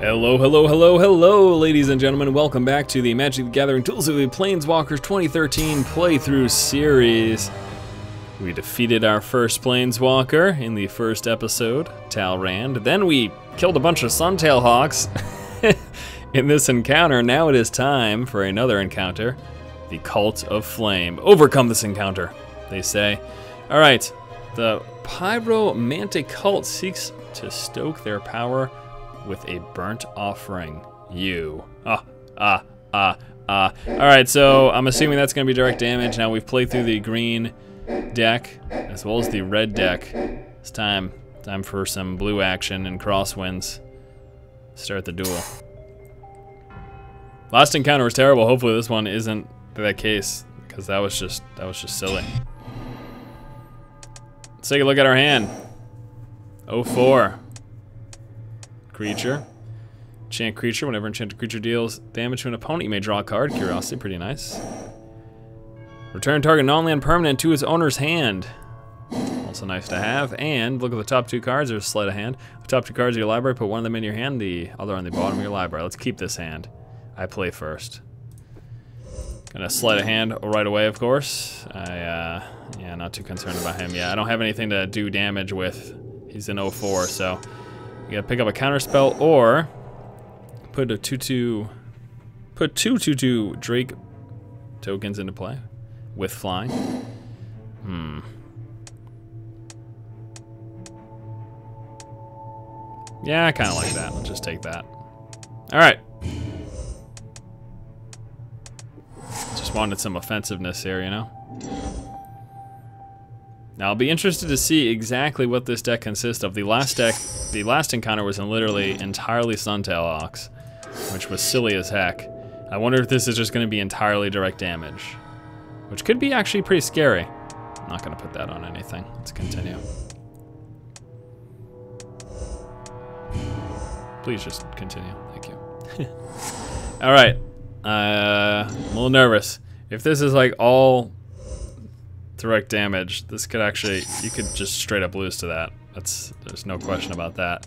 Hello, hello, hello, hello, ladies and gentlemen. Welcome back to the Magic the Gathering Duels of the Planeswalkers 2013 playthrough series. We defeated our first Planeswalker in the first episode, Talrand. Then we killed a bunch of Suntail Hawks in this encounter. Now it is time for another encounter, the Cult of Flame. Overcome this encounter, they say. All right, the Pyromantic Cult seeks to stoke their power with a burnt offering. All right, so I'm assuming that's gonna be direct damage. Now we've played through the green deck as well as the red deck. It's time for some blue action and crosswinds. Start the duel. Last encounter was terrible. Hopefully this one isn't that case, because that was just silly. Let's take a look at our hand. 0-4. Creature. Enchant creature. Whenever enchanted creature deals damage to an opponent, you may draw a card. Curiosity, pretty nice. Return target non-land permanent to its owner's hand. Also nice to have. And look at the top two cards. There's a sleight of hand. The top two cards of your library, put one of them in your hand, the other on the bottom of your library. Let's keep this hand. I play first. Gonna sleight of hand right away, of course. Yeah, not too concerned about him. Yeah, I don't have anything to do damage with. He's an 0-4, so you gotta pick up a counter spell or put a 2/2 Drake tokens into play with flying. Yeah, I kind of like that. Let's just take that. All right. Just wanted some offensiveness here, you know? Now I'll be interested to see exactly what this deck consists of. The last encounter was literally entirely Suntail Hawks, which was silly as heck. I wonder if this is just gonna be entirely direct damage, which could be actually pretty scary. I'm not gonna put that on anything. Let's continue. Please just continue, thank you. All right, I'm a little nervous. If this is like all direct damage, this could actually, you could just straight up lose to that. There's no question about that.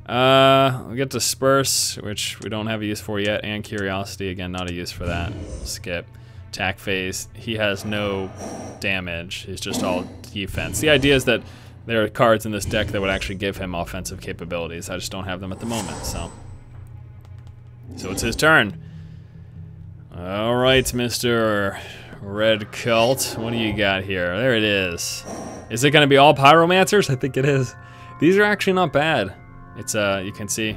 We'll get Disperse, which we don't have a use for yet, and Curiosity, again, not a use for that. Skip. Attack phase, he has no damage, he's just all defense. The idea is that there are cards in this deck that would actually give him offensive capabilities. I just don't have them at the moment, so it's his turn. All right, Mr. Red Cult, what do you got here? There it is. Is it gonna be all Pyromancers? I think it is. These are actually not bad. It's you can see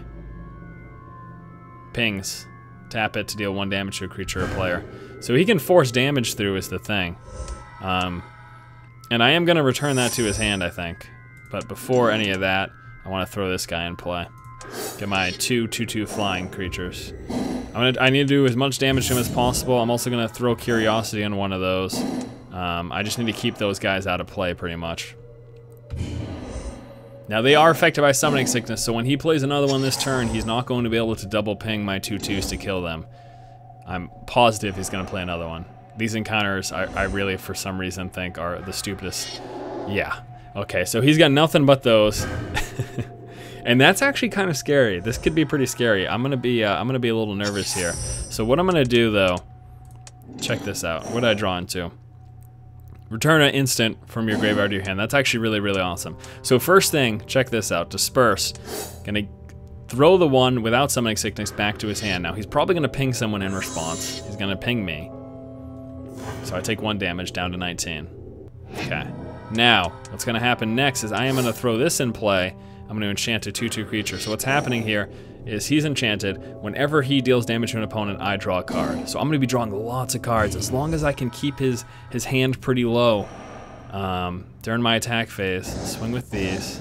pings. Tap it to deal 1 damage to a creature or player. So he can force damage through is the thing. And I am gonna return that to his hand, I think. But before any of that, I wanna throw this guy in play. Get my 2/2/2 flying creatures. I need to do as much damage to him as possible. I'm also gonna throw Curiosity in one of those. I just need to keep those guys out of play pretty much. Now they are affected by Summoning Sickness, so when he plays another one this turn, he's not going to be able to double ping my 2/2s to kill them. I'm positive he's gonna play another one. These encounters, I really, for some reason, think are the stupidest. Yeah, okay, so he's got nothing but those. And that's actually kind of scary. This could be pretty scary. I'm gonna be a little nervous here. So what I'm gonna do though, check this out. What did I draw into? Return an instant from your graveyard to your hand. That's actually really, really awesome. So first thing, check this out. Disperse. Gonna throw the one without Summoning Sickness back to his hand. Now he's probably gonna ping someone in response. He's gonna ping me. So I take 1 damage down to 19. Okay. Now, what's gonna happen next is I am gonna throw this in play. I'm gonna enchant a 2/2 creature. So what's happening here is he's enchanted. Whenever he deals damage to an opponent, I draw a card. So I'm gonna be drawing lots of cards as long as I can keep his hand pretty low during my attack phase. Swing with these.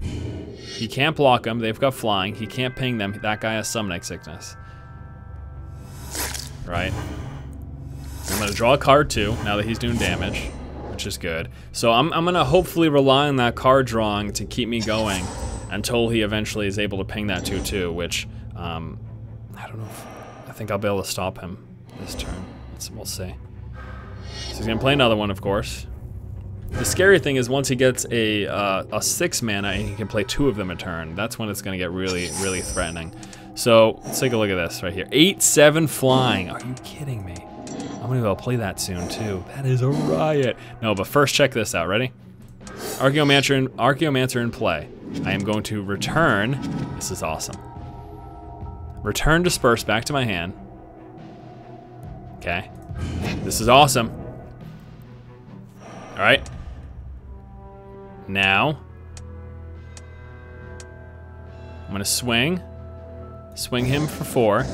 He can't block them, they've got flying. He can't ping them, that guy has Summoning Sickness. Right? I'm gonna draw a card too, now that he's doing damage, which is good. So I'm gonna hopefully rely on that card drawing to keep me going until he eventually is able to ping that 2/2, which, I don't know I think I'll be able to stop him this turn. We'll see. So he's gonna play another one, of course. The scary thing is once he gets a 6 mana and he can play 2 of them a turn, that's when it's going to get really, really threatening. So let's take a look at this right here. 8/7 flying. Are you kidding me? I'm going to be able to play that soon too. That is a riot. No, but first check this out. Ready? Archaeomancer in play. I am going to return. This is awesome. Return Disperse back to my hand. Okay. This is awesome. All right. Now, I'm gonna swing him for 4.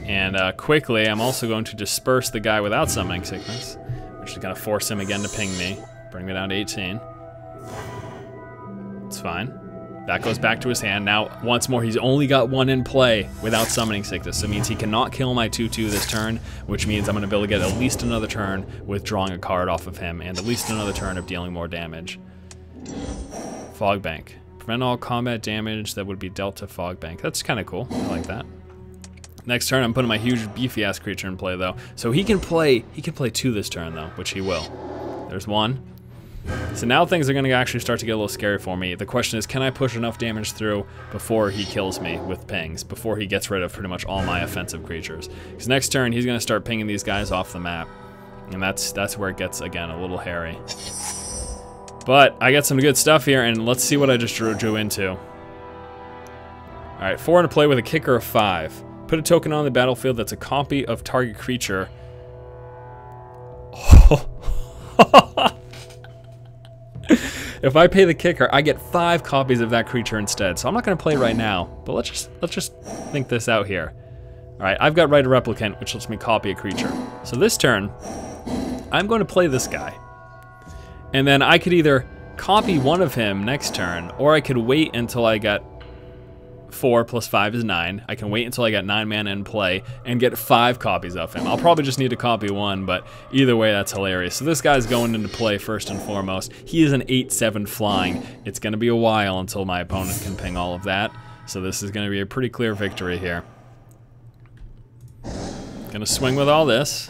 And quickly, I'm also going to disperse the guy without Summoning Sickness, which is gonna force him again to ping me, bring me down to 18. It's fine. That goes back to his hand. Now, once more, he's only got 1 in play without Summoning Sickness. So it means he cannot kill my 2/2 this turn, which means I'm going to be able to get at least another turn with drawing a card off of him, and at least another turn of dealing more damage. Fogbank. Prevent all combat damage that would be dealt to Fogbank. That's kind of cool. I like that. Next turn, I'm putting my huge beefy-ass creature in play, though. So he can play 2 this turn, though, which he will. There's 1. So now things are going to actually start to get a little scary for me. The question is, can I push enough damage through before he kills me with pings, before he gets rid of pretty much all my offensive creatures? Because next turn, he's going to start pinging these guys off the map. And that's where it gets, again, a little hairy. But I got some good stuff here, and let's see what I just drew into. All right, 4 into play with a kicker of 5. Put a token on the battlefield that's a copy of target creature. If I pay the kicker, I get 5 copies of that creature instead. So I'm not going to play right now, but let's just think this out here. All right, I've got Right of Replicant, which lets me copy a creature. So this turn, I'm going to play this guy. And then I could either copy one of him next turn, or I could wait until I got 4 plus 5 is 9. I can wait until I got 9 mana in play and get 5 copies of him. I'll probably just need to copy 1, but either way, that's hilarious. So this guy's going into play first and foremost. He is an 8/7 flying. It's going to be a while until my opponent can ping all of that. So this is going to be a pretty clear victory here. Going to swing with all this.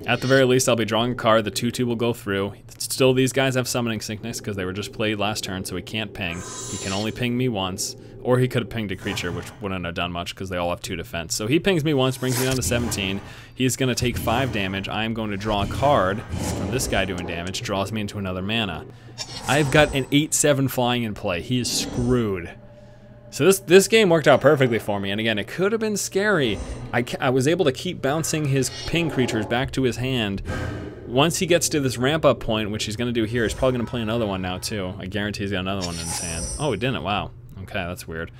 At the very least, I'll be drawing a card. The 2/2 will go through. Still, these guys have Summoning Sickness because they were just played last turn, so he can't ping. He can only ping me once, or he could have pinged a creature, which wouldn't have done much because they all have 2 defense. So he pings me once, brings me down to 17. He's going to take 5 damage. I am going to draw a card from this guy doing damage, draws me into another mana. I've got an 8/7 flying in play. He is screwed. So this game worked out perfectly for me, and again, it could have been scary. I was able to keep bouncing his ping creatures back to his hand. Once he gets to this ramp-up point, which he's going to do here, he's probably going to play another one now, too. I guarantee he's got another one in his hand. Oh, he didn't. Wow. Okay, that's weird.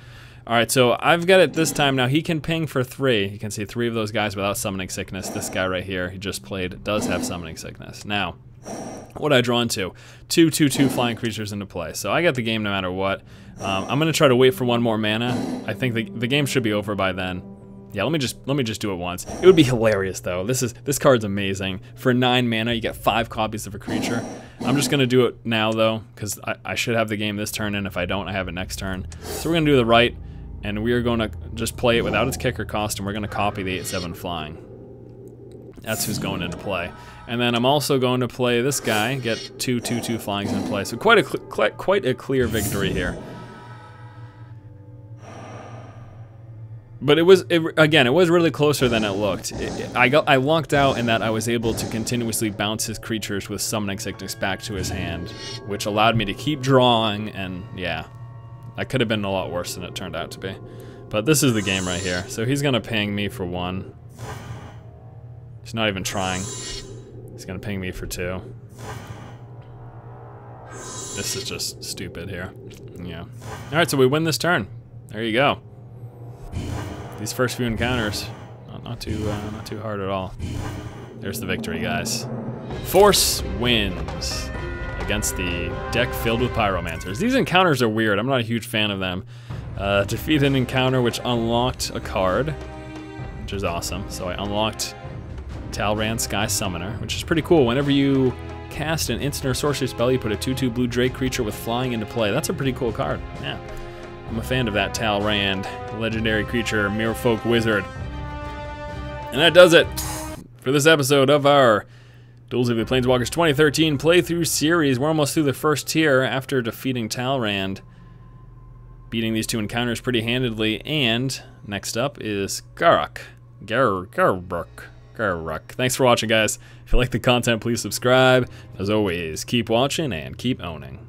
All right, so I've got it this time. Now, he can ping for 3. You can see 3 of those guys without Summoning Sickness. This guy right here, he just played, does have Summoning Sickness. Now, what I draw into? 2/2 flying creatures into play. So I got the game no matter what. I'm going to try to wait for 1 more mana. I think the game should be over by then. Yeah, let me just do it once. It would be hilarious though. This card's amazing. For 9 mana, you get 5 copies of a creature. I'm just gonna do it now though, because I should have the game this turn, and if I don't, I have it next turn. So we're gonna do the right, and we are gonna just play it without its kicker cost, and we're gonna copy the 8/7 flying. That's who's going into play. And then I'm also going to play this guy, get 2/2 flyings in play. So quite a clear victory here. But it was really closer than it looked. I lucked out in that I was able to continuously bounce his creatures with Summoning Sickness back to his hand, which allowed me to keep drawing, and yeah, that could have been a lot worse than it turned out to be. But this is the game right here. So he's gonna ping me for 1. He's not even trying. He's gonna ping me for 2. This is just stupid here. Yeah. All right, so we win this turn. There you go. These first few encounters, not too hard at all. There's the victory, guys. Force wins against the deck filled with Pyromancers. These encounters are weird. I'm not a huge fan of them. Defeat an encounter which unlocked a card, which is awesome. So I unlocked Talrand Sky Summoner, which is pretty cool. Whenever you cast an instant or sorcery spell, you put a 2/2 blue Drake creature with flying into play. That's a pretty cool card. Yeah. I'm a fan of that Talrand, legendary creature, Merfolk Wizard. And that does it for this episode of our Duels of the Planeswalkers 2013 playthrough series. We're almost through the first tier after defeating Talrand, beating these two encounters pretty handedly. And next up is Garruk. Thanks for watching, guys. If you like the content, please subscribe. As always, keep watching and keep owning.